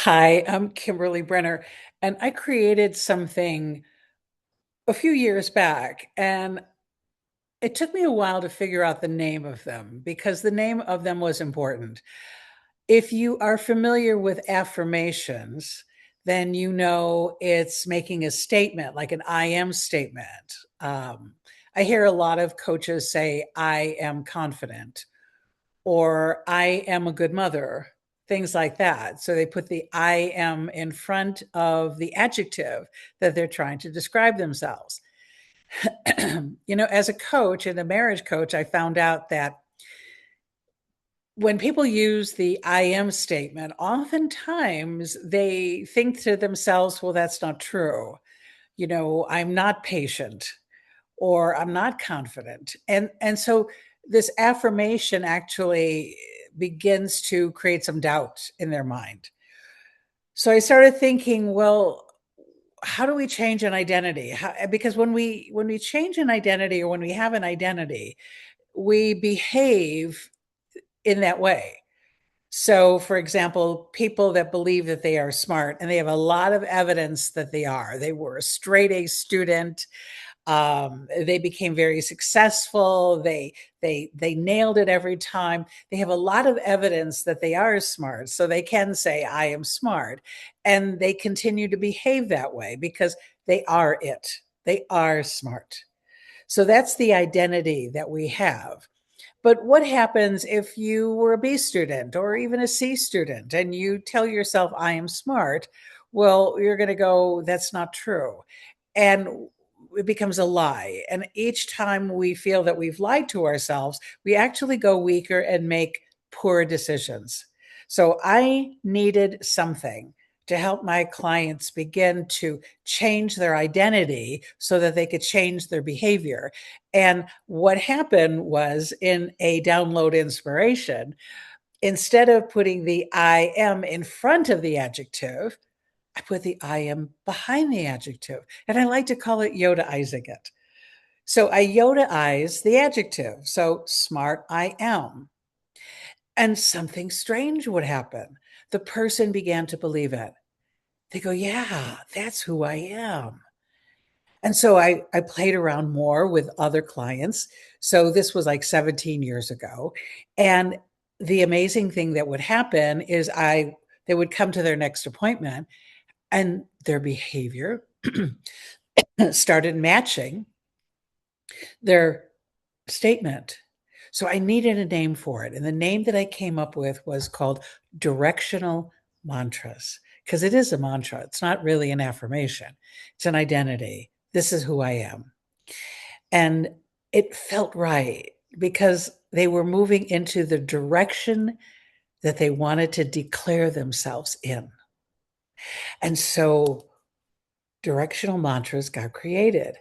Hi, I'm Kimberly Brenner, and I created something a few years back, and it took me a while to figure out the name of them because the name of them was important. If you are familiar with affirmations, then you know it's making a statement, like an I am statement. I hear a lot of coaches say, I am confident, or I am a good mother, things like that. So they put the I am in front of the adjective that they're trying to describe themselves. As a coach and a marriage coach, I found out that when people use the I am statement, oftentimes they think to themselves, well, that's not true. I'm not patient or I'm not confident. And so this affirmation actually begins to create some doubt in their mind. So I started thinking, well, how do we change an identity? Because when we change an identity or when we have an identity, we behave in that way. So, for example, people that believe that they are smart and they have a lot of evidence that they are. They were a straight A student. They became very successful. They nailed it every time. They have a lot of evidence that they are smart, so they can say, "I am smart," and they continue to behave that way because they are it. They are smart. So that's the identity that we have. But what happens if you were a B student or even a C student and you tell yourself, I am smart? Well, you're going to go, that's not true. And it becomes a lie. And each time we feel that we've lied to ourselves, we actually go weaker and make poor decisions. So I needed something to help my clients begin to change their identity so that they could change their behavior. And what happened was in a download inspiration, instead of putting the I am in front of the adjective, I put the I am behind the adjective. And I like to call it Yodaizing it. So I Yodaize the adjective. So smart I am. And something strange would happen. The person began to believe it. They go, yeah, that's who I am. And so I played around more with other clients. So this was like 17 years ago. And the amazing thing that would happen is they would come to their next appointment and their behavior started matching their statement. So I needed a name for it. And the name that I came up with was called directional mantras because it is a mantra. It's not really an affirmation, it's an identity. This is who I am. And it felt right because they were moving into the direction that they wanted to declare themselves in. And so directional mantras got created.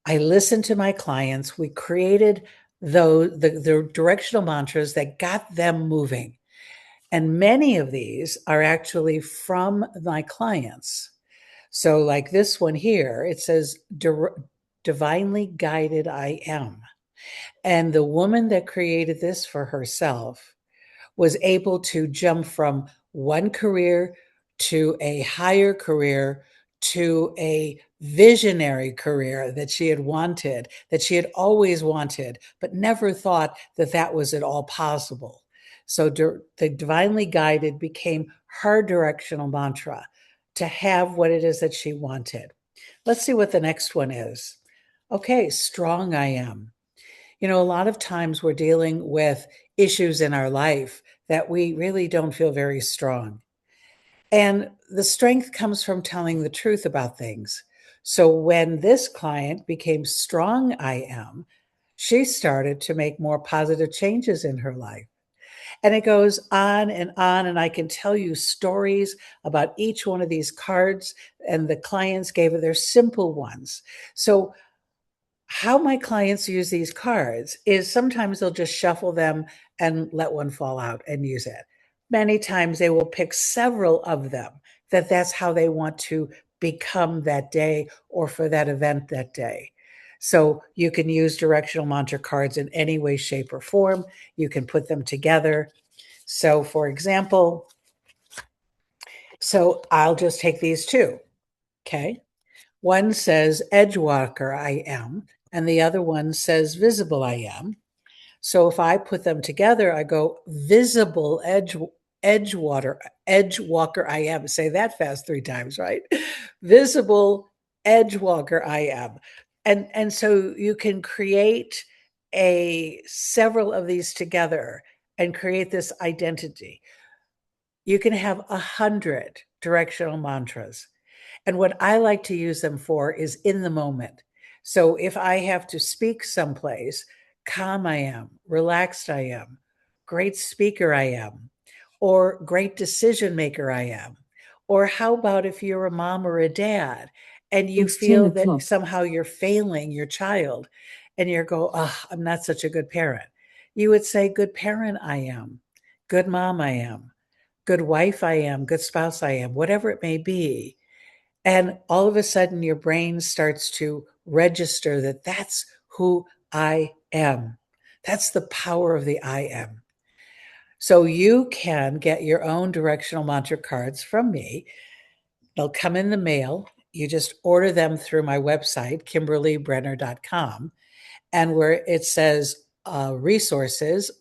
I listened to my clients. We created the directional mantras that got them moving. And many of these are actually from my clients. So, like this one here, it says, divinely guided I am. And the woman that created this for herself was able to jump from one career to a higher career to a visionary career that she had wanted, that she had always wanted, but never thought that that was at all possible. So the divinely guided became her directional mantra to have what it is that she wanted. Let's see what the next one is. Okay, strong I am. A lot of times we're dealing with issues in our life that we really don't feel very strong. And the strength comes from telling the truth about things. So when this client became strong, I am, she started to make more positive changes in her life. And it goes on and on. And I can tell you stories about each one of these cards, and the clients gave it, they're simple ones. So how my clients use these cards is sometimes they'll just shuffle them and let one fall out and use it. Many times they will pick several of them that's how they want to become that day or for that event that day. So you can use directional mantra cards in any way, shape, or form. You can put them together. So, for example, So I'll just take these two. Okay. One says Edgewalker I am, and the other one says Visible I am. So if I put them together, I go visible edge walker I am. Say that fast 3 times, right? Visible edge walker I am. And so you can create a several of these together and create this identity. You can have 100 directional mantras. And what I like to use them for is in the moment. So if I have to speak someplace, calm I am, relaxed I am, great speaker I am, or great decision maker I am. Or how about if you're a mom or a dad and you It's 10 feel that o'clock. somehow you're failing your child and you're go, oh, I'm not such a good parent. You would say, good parent I am, good mom I am, good wife I am, good spouse I am, whatever it may be. And all of a sudden, your brain starts to register that that's who I am. That's the power of the I am. So you can get your own directional mantra cards from me. They'll come in the mail. You just order them through my website, KimberlyBrenner.com, and where it says resources,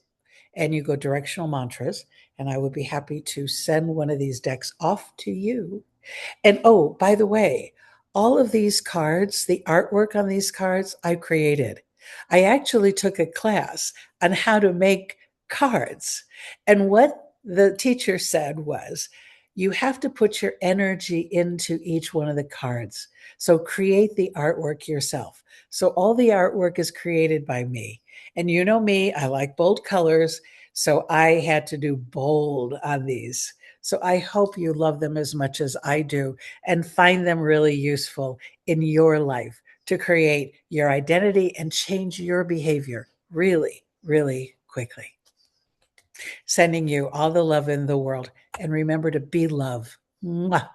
and you go directional mantras. And I would be happy to send one of these decks off to you. And oh, by the way, all of these cards, the artwork on these cards, I created. I actually took a class on how to make cards. And what the teacher said was, you have to put your energy into each one of the cards. So create the artwork yourself. So all the artwork is created by me. And you know me, I like bold colors. So I had to do bold on these. So I hope you love them as much as I do and find them really useful in your life to create your identity and change your behavior really, really quickly. Sending you all the love in the world. And remember to be love. Mwah.